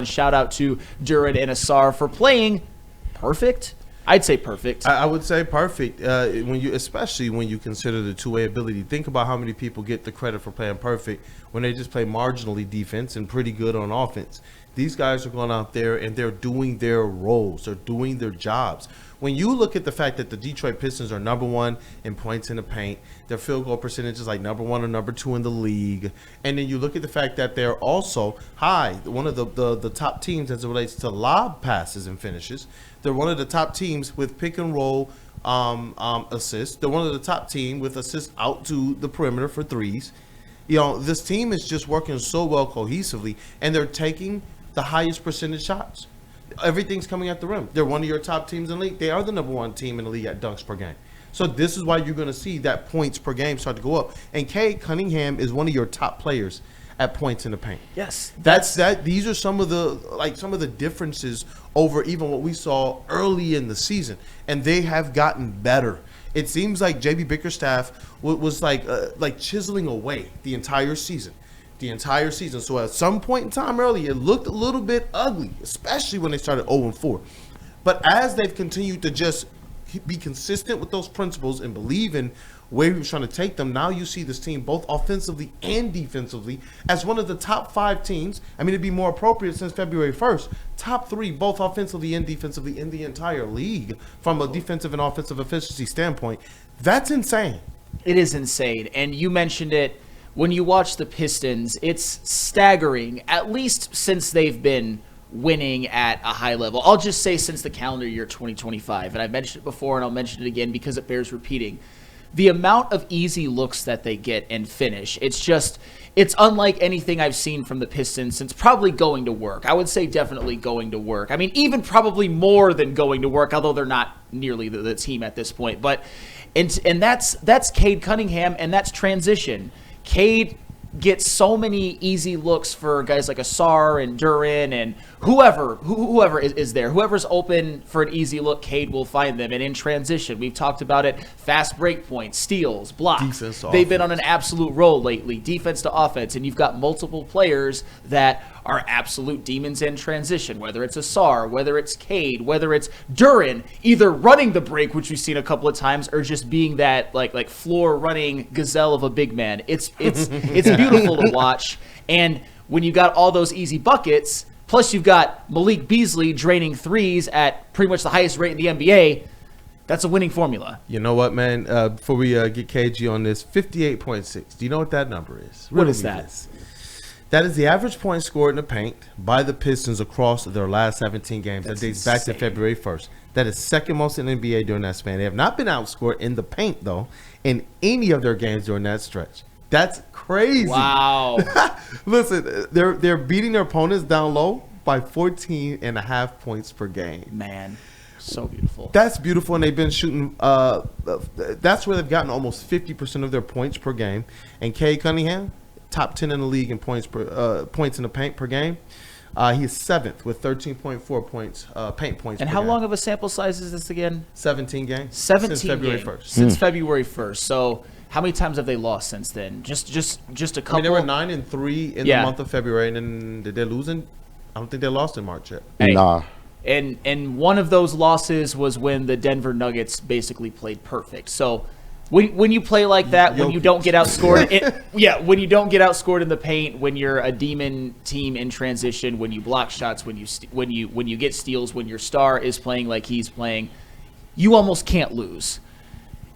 Shout out to Duren and Asar for playing perfect. I'd say perfect. I would say perfect. Especially when you consider the two-way ability. Think about how many people get the credit for playing perfect when they just play marginally defense and pretty good on offense. These guys are going out there and they're doing their roles. They're doing their jobs. When you look at the fact that the Detroit Pistons are number one in points in the paint, their field goal percentage is like number one or number two in the league, and then you look at the fact that they're also one of the top teams as it relates to lob passes and finishes. They're one of the top teams with pick and roll assists. They're one of the top team with assists out to the perimeter for threes. This team is just working so well cohesively, and they're taking the highest percentage shots. Everything's coming at the rim. They're one of your top teams in the league. They are the number one team in the league at dunks per game. So this is why you're going to see that points per game start to go up. And Cade Cunningham is one of your top players at points in the paint. Yes, These are some of the differences over even what we saw early in the season, and they have gotten better. It seems like JB Bickerstaff was like chiseling away the entire season. So at some point in time early, it looked a little bit ugly, especially when they started 0-4. But as they've continued to just be consistent with those principles and believe in where he was trying to take them, now you see this team both offensively and defensively as one of the top 5 teams. I mean, it'd be more appropriate since February 1st. Top 3, both offensively and defensively in the entire league from a defensive and offensive efficiency standpoint. That's insane. It is insane. And you mentioned it. When you watch the Pistons, it's staggering, at least since they've been winning at a high level. I'll just say since the calendar year 2025, and I've mentioned it before and I'll mention it again because it bears repeating. The amount of easy looks that they get and finish, it's unlike anything I've seen from the Pistons since probably going to work. I would say definitely going to work. I mean, even probably more than going to work, although they're not nearly the team at this point. But and that's Cade Cunningham, and that's transition. Cade gets so many easy looks for guys like Asar and Duren and whoever is there. Whoever's open for an easy look, Cade will find them. And in transition, we've talked about it, fast break points, steals, blocks. They've been on an absolute roll lately, defense to offense. And you've got multiple players that are absolute demons in transition, whether it's Asar, whether it's Cade, whether it's Duren, either running the break, which we've seen a couple of times, or just being that like floor running gazelle of a big man. It's beautiful to watch. And when you got all those easy buckets, plus you've got Malik Beasley draining threes at pretty much the highest rate in the NBA, that's a winning formula. You know what, man? Before we get KG on this, 58.6. Do you know what that number is? What is that? That is the average point scored in the paint by the Pistons across their last 17 games. That's that dates back to February 1st. That is second most in the NBA during that span. They have not been outscored in the paint, though, in any of their games during that stretch. That's crazy. Wow. Listen, they're beating their opponents down low by 14.5 points per game. Man, so beautiful. That's beautiful, and they've been shooting. That's where they've gotten almost 50% of their points per game. And Cade Cunningham, top 10 in the league in points in the paint per game. He is 7th with 13.4 points, paint points. And per how game. long of a sample size is this again? 17 games. 17 since February games. 1st. Since February 1st. So how many times have they lost since then? Just a couple. I mean, they were 9-3 in the month of February, and then did they lose in? I don't think they lost in March yet. Hey, nah. And one of those losses was when the Denver Nuggets basically played perfect. So when you play like that, when you don't get outscored, when you don't get outscored in the paint, when you're a demon team in transition, when you block shots, when you get steals, when your star is playing like he's playing, you almost can't lose.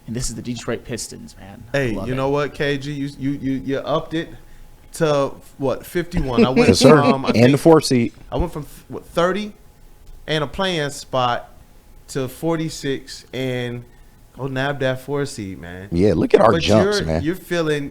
And this is the Detroit Pistons, man. Hey, you know what, KG? You upped it to what, 51? I went yes, sir. And the 4th seed. I went from 30 and a playing spot to 46 and nab that 4 seed, man. Yeah, look at our jumps, man. You're feeling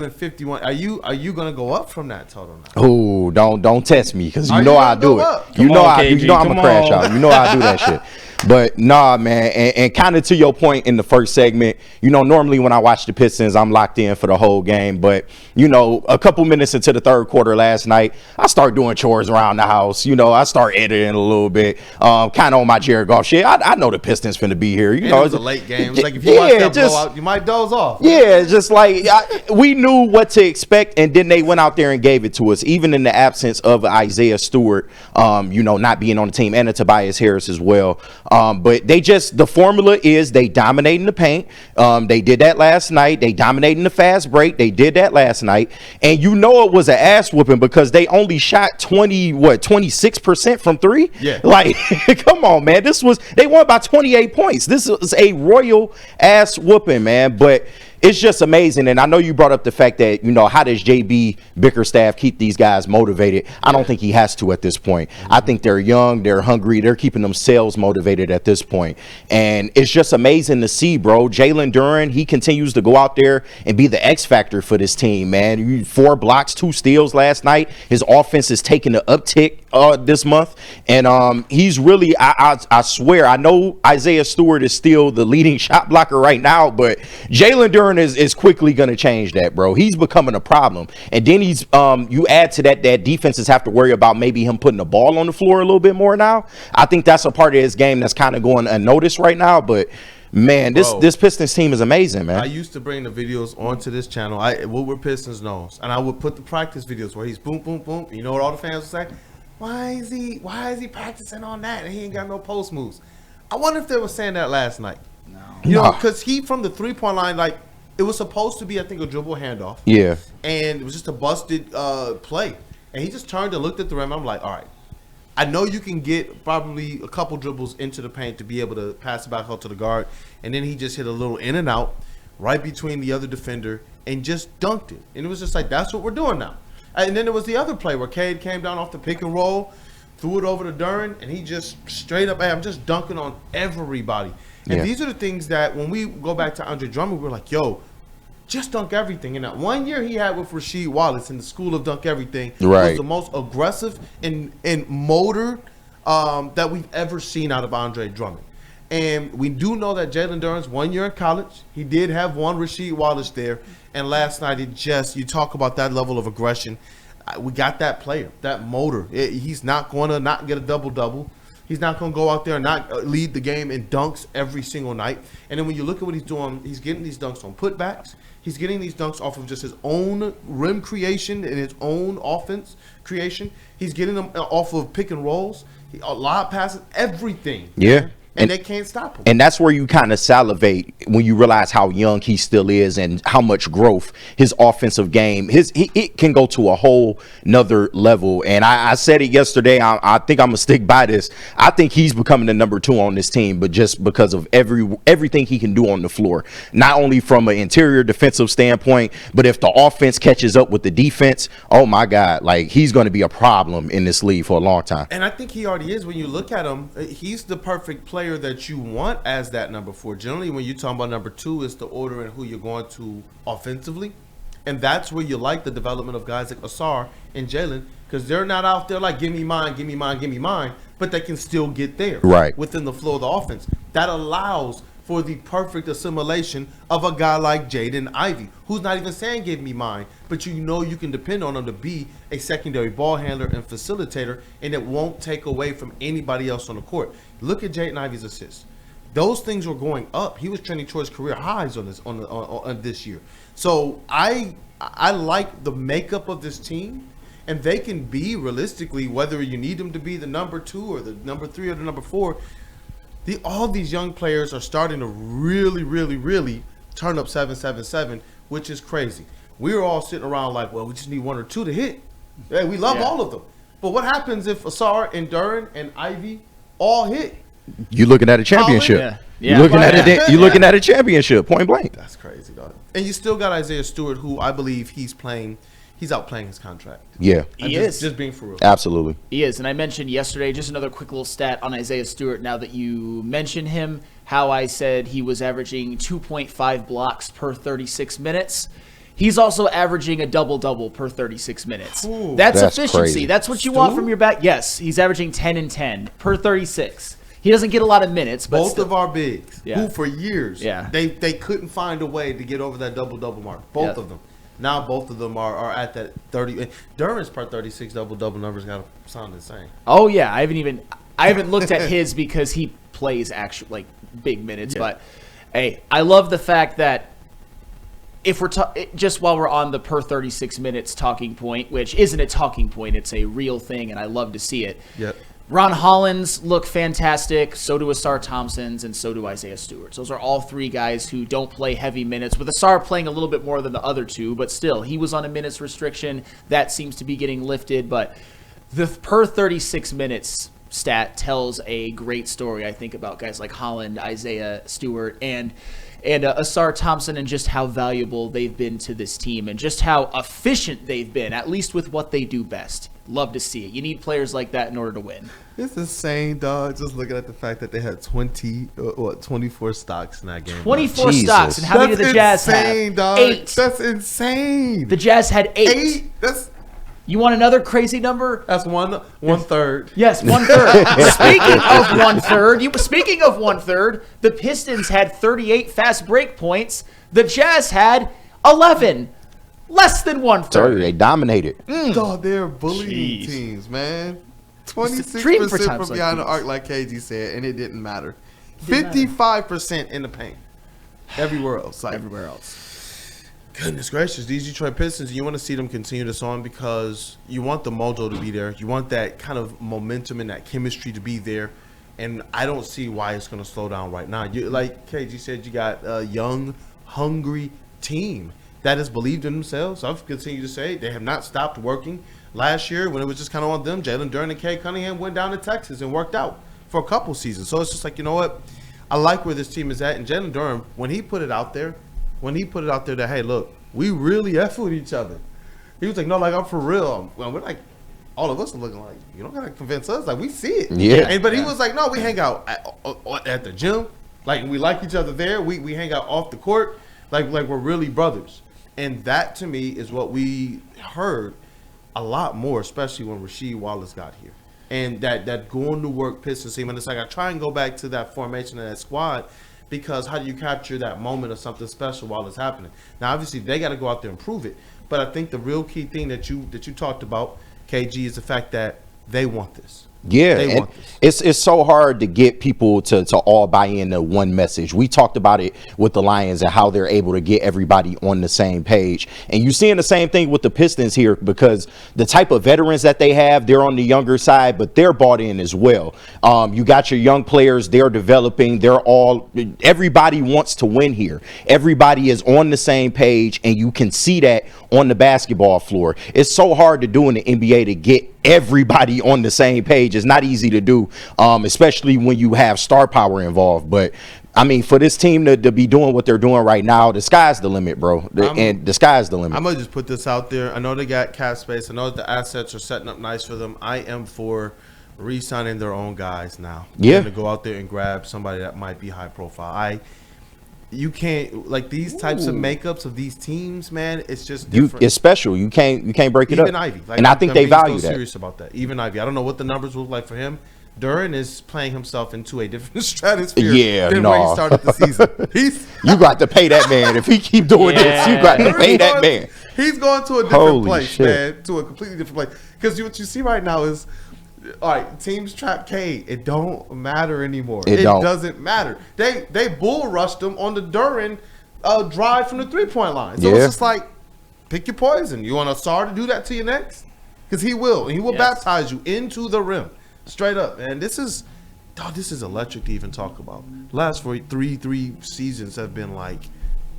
51. Are you gonna go up from that total now? Oh, don't test me, because you know I do it. You know I'm a crash out. You know I do that shit. But nah, man, and kind of to your point in the first segment, normally when I watch the Pistons, I'm locked in for the whole game. But, a couple minutes into the third quarter last night, I start doing chores around the house. I start editing a little bit, kind of on my Jared Goff shit. I know the Pistons finna be here. It was a late game. It's like if you watch that blowout, you might doze off. Yeah, just like we knew what to expect, and then they went out there and gave it to us, even in the absence of Isaiah Stewart, not being on the team, and Tobias Harris as well. But the formula is they dominate in the paint. They did that last night. They dominated in the fast break. They did that last night. And it was an ass whooping because they only shot 26% from three? Yeah. Like, come on, man. They won by 28 points. This is a royal ass whooping, man. But it's just amazing. And I know you brought up the fact that, how does JB Bickerstaff keep these guys motivated? I don't think he has to at this point. I think they're young, they're hungry, they're keeping themselves motivated at this point. And it's just amazing to see, bro. Jalen Duren, he continues to go out there and be the X factor for this team, man. 4 blocks, 2 steals last night. His offense is taking an uptick this month. And he's really, I swear, I know Isaiah Stewart is still the leading shot blocker right now, but Jalen Duren is quickly going to change that, bro. He's becoming a problem. And then you add to that defenses have to worry about maybe him putting the ball on the floor a little bit more now. I think that's a part of his game that's kind of going unnoticed right now, but man, this Pistons team is amazing, man. I used to bring the videos onto this channel. Woodward Pistons knows, and I would put the practice videos where he's boom, boom, boom. You know what all the fans would say? Why is he practicing on that and he ain't got no post moves? I wonder if they were saying that last night. No, because he from the 3-point line, like, it was supposed to be, I think, a dribble handoff. Yeah. And it was just a busted play. And he just turned and looked at the rim. I'm like, all right, I know you can get probably a couple dribbles into the paint to be able to pass it back out to the guard. And then he just hit a little in and out right between the other defender and just dunked it. And it was just like, that's what we're doing now. And then there was the other play where Cade came down off the pick and roll, threw it over to Duren, and he just straight up, hey, I'm just dunking on everybody. And these are the things that when we go back to Andre Drummond, we're like, yo, just dunk everything. And that 1 year he had with Rasheed Wallace in the school of dunk everything was the most aggressive and motor that we've ever seen out of Andre Drummond. And we do know that Jalen Duren's 1 year in college. He did have one Rasheed Wallace there. And last night, you talk about that level of aggression. We got that player, that motor. He's not going to not get a double-double. He's not going to go out there and not lead the game in dunks every single night. And then when you look at what he's doing, he's getting these dunks on putbacks. He's getting these dunks off of just his own rim creation and his own offense creation. He's getting them off of pick and rolls, a lot passes, everything. Yeah. Man. And they can't stop him. And that's where you kind of salivate when you realize how young he still is and how much growth his offensive game, it can go to a whole nother level. And I said it yesterday. I think I'm going to stick by this. I think he's becoming the number 2 on this team, but just because of everything he can do on the floor, not only from an interior defensive standpoint, but if the offense catches up with the defense, oh my God, like he's going to be a problem in this league for a long time. And I think he already is. When you look at him, he's the perfect player that you want as that number 4. Generally, when you're talking about number 2, it's the order and who you're going to offensively. And that's where you like the development of guys like Asar and Jalen, because they're not out there like, give me mine, give me mine, give me mine, but they can still get there within the flow of the offense. That allows for the perfect assimilation of a guy like Jaden Ivey, who's not even saying give me mine, but you know you can depend on him to be a secondary ball handler and facilitator, and it won't take away from anybody else on the court. Look at Jaden Ivey's assists. Those things were going up. He was trending towards career highs on this year. So I like the makeup of this team, and they can be realistically, whether you need them to be the number 2 or the number 3 or the number 4, all these young players are starting to really, really, really turn up 7-7-7, which is crazy. We were all sitting around like, well, we just need 1 or 2 to hit. Yeah, we love all of them. But what happens if Asar and Duren and Ivy all hit? You're looking at a championship. You're looking at a championship, point blank. That's crazy, dog. And you still got Isaiah Stewart, who I believe he's outplaying his contract. Yeah. He is. Just being for real. Absolutely. He is. And I mentioned yesterday, just another quick little stat on Isaiah Stewart now that you mention him, how I said he was averaging 2.5 blocks per 36 minutes. He's also averaging a double-double per 36 minutes. Ooh, that's efficiency. crazy. That's what you want from your back. Yes, he's averaging 10 and 10 per 36. He doesn't get a lot of minutes, but both still. of our bigs, Yeah. who for years, Yeah. they couldn't find a way to get over that double-double mark. Both of them. Now both of them are at that 30. Duren's per 36 double-double numbers got to sound insane. Oh yeah, I haven't looked at his because he plays actually like big minutes. Yeah. But hey, I love the fact that if we're just while we're on the per 36 minutes talking point, which isn't a talking point, it's a real thing, and I love to see it. Yep. Ron Hollins look fantastic. So do Asar Thompson's, and so do Isaiah Stewart's. Those are all three guys who don't play heavy minutes, with Asar playing a little bit more than the other two, but still, he was on a minutes restriction. That seems to be getting lifted, but the per 36 minutes stat tells a great story, I think, about guys like Holland, Isaiah Stewart, and Asar Thompson, and just how valuable they've been to this team and just how efficient they've been, at least with what they do best. Love to see it. You need players like that in order to win. It's insane, dog. Just looking at the fact that they had 24 stocks in that game. 24 Jesus. stocks, and how many did the Jazz insane, have? Dog. 8. That's insane. The Jazz had 8. 8? You want another crazy number? That's one third. Yes, 1/3. Speaking of 1/3, the Pistons had 38 fast break points. The Jazz had 11. Less than 1/3. Sorry, they dominated. Dog, they're bullying teams, man. Dream for 26% times from like behind the these. arc, like KG said, and it didn't matter. Didn't matter. 55% in the paint. Everywhere else. Like, Everywhere else. goodness gracious, these Detroit Pistons, you want to see them continue this on because you want the mojo to be there. You want that kind of momentum and that chemistry to be there. And I don't see why it's going to slow down right now. You, like KG said, you got a young, hungry team that has believed in themselves. I've continued to say they have not stopped working. Last year, when it was just kind of on them, Jalen Duren and Cade Cunningham went down to Texas and worked out for a couple seasons. So it's just like, you know what? I like where this team is at. And Jalen Duren, when he put it out there that, hey, look, we really F with each other. He was like, no, like, I'm for real. Well, we're like, all of us are looking like, you don't got to convince us. Like, we see it. Yeah. But he was like, no, we hang out at the gym. Like, we like each other there. We hang out off the court. Like we're really brothers. And that, to me, is what we heard a lot more, especially when Rasheed Wallace got here. And that going to work Pistons team. And it's like, I try and go back to that formation of that squad because how do you capture that moment of something special while it's happening? Now, obviously, they got to go out there and prove it. But I think the real key thing that you talked about, KG, is the fact that they want this. Yeah, They and want this. it's so hard to get people to all buy into one message. We talked about it with the Lions and how they're able to get everybody on the same page. And you're seeing the same thing with the Pistons here because the type of veterans that they have, they're on the younger side, but they're bought in as well. You got your young players, they're developing. Everybody wants to win here. Everybody is on the same page, and you can see that on the basketball floor. It's so hard to do in the NBA to get everybody on the same page. It's not easy to do, especially when you have star power involved. But I mean, for this team to be doing what they're doing right now, the sky's the limit, bro. The sky's the limit. I'm gonna just put this out there. I know they got cap space. I know that the assets are setting up nice for them. I am for re-signing their own guys now. Yeah. To go out there and grab somebody that might be high profile. You can't, like, these types of makeups of these teams, man. It's just different. It's special. You can't break it Even up. Ivy, And I think they value so that. serious about that. Even Ivy, I don't know what the numbers look like for him. Duren is playing himself into a different stratosphere than where he started the season. You got to pay that man. If he keep doing this, you got to pay that man. He's going to a different Holy place, shit. man. To a completely different place. Because what you see right now is, all right, teams trap K. It don't matter anymore. It doesn't matter. They bull rushed him on the Duren drive from the 3-point line. So it's just like, pick your poison. You want Asar to do that to you next? Because he will. And he will baptize you into the rim. Straight up. And this is electric to even talk about. Last three seasons have been like,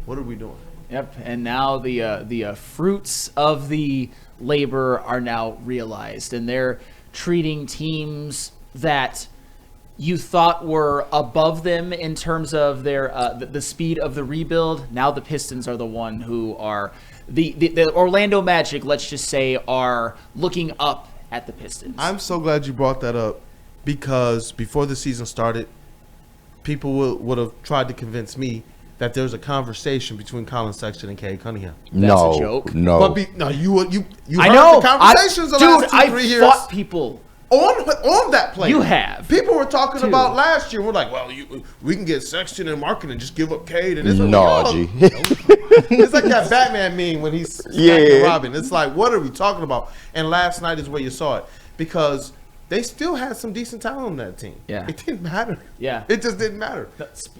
what are we doing? Yep, and now the fruits of the labor are now realized, and they're treating teams that you thought were above them in terms of their the speed of the rebuild. Now the Pistons are the one who are the Orlando Magic, let's just say, are looking up at the Pistons. I'm so glad you brought that up because before the season started, people would have tried to convince me that there's a conversation between Colin Sexton and Cade Cunningham. That's a joke. No. But you I heard know the conversations the last 2-3 years. I fought people on that player. You have. People were talking Two. about last year. We're like, well, we can get Sexton and Markin and just give up Cade. And it's like, No, yo, G. it's like that Batman meme when he's smacking Robin. It's like, what are we talking about? And last night is where you saw it because they still had some decent talent on that team. Yeah. It didn't matter. Yeah. It just didn't matter.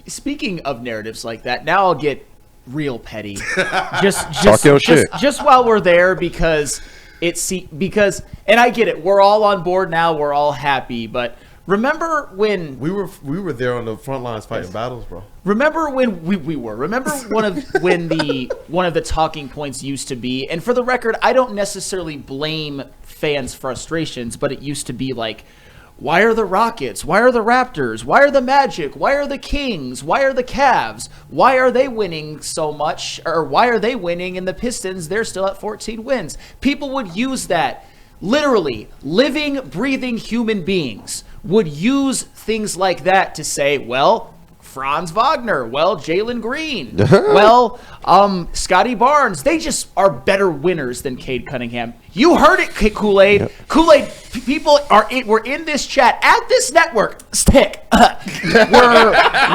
Speaking of narratives like that, now I'll get real petty. Talk your shit. Just while we're there, because and I get it. We're all on board now. We're all happy. But remember when we were there on the front lines fighting battles, bro. Remember when we were. Remember one of the talking points used to be. And for the record, I don't necessarily blame fans' frustrations, but it used to be like, why are the Rockets? Why are the Raptors? Why are the Magic? Why are the Kings? Why are the Cavs? Why are they winning so much? Or why are they winning and the Pistons, they're still at 14 wins? People would use that. Literally, living, breathing human beings would use things like that to say, well, Franz Wagner, well, Jalen Green, well, Scotty Barnes, they just are better winners than Cade Cunningham. You heard it, Koolaid. Yep. Koolaid, people we're in this chat at this network.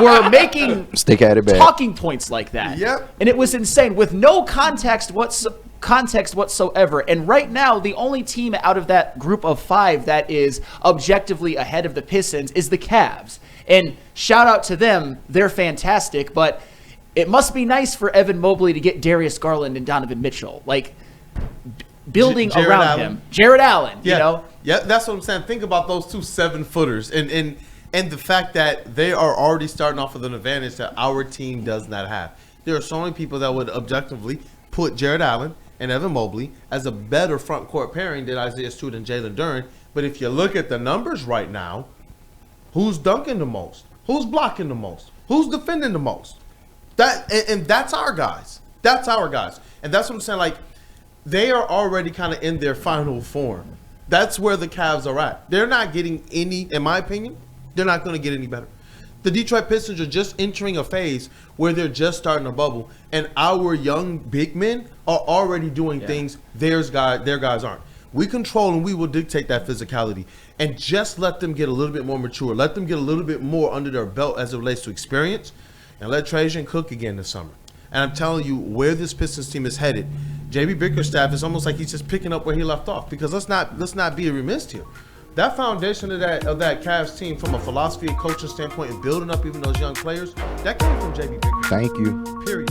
We're making stick at it, talking points like that. Yep. And it was insane with no context whatsoever. And right now, the only team out of that group of 5 that is objectively ahead of the Pistons is the Cavs. And shout out to them. They're fantastic. But it must be nice for Evan Mobley to get Darius Garland and Donovan Mitchell. Like, building around him. Jared Allen, yeah. you know? Yeah, that's what I'm saying. Think about those 2 7-footers. And the fact that they are already starting off with an advantage that our team does not have. There are so many people that would objectively put Jared Allen and Evan Mobley as a better front court pairing than Isaiah Stewart and Jalen Duren. But if you look at the numbers right now, who's dunking the most? Who's blocking the most? Who's defending the most? That's our guys. That's our guys. And that's what I'm saying. Like, they are already kind of in their final form. That's where the Cavs are at. They're not getting any, in my opinion, they're not going to get any better. The Detroit Pistons are just entering a phase where they're just starting to bubble, and our young big men are already doing things their guys aren't. We control and we will dictate that physicality, and just let them get a little bit more mature. Let them get a little bit more under their belt as it relates to experience, and let Trajan cook again this summer. And I'm telling you, where this Pistons team is headed, JB Bickerstaff is almost like he's just picking up where he left off. Because let's not be remiss here. That foundation of that Cavs team, from a philosophy and coaching standpoint, and building up even those young players, that came from JB Bickerstaff. Thank you. Period.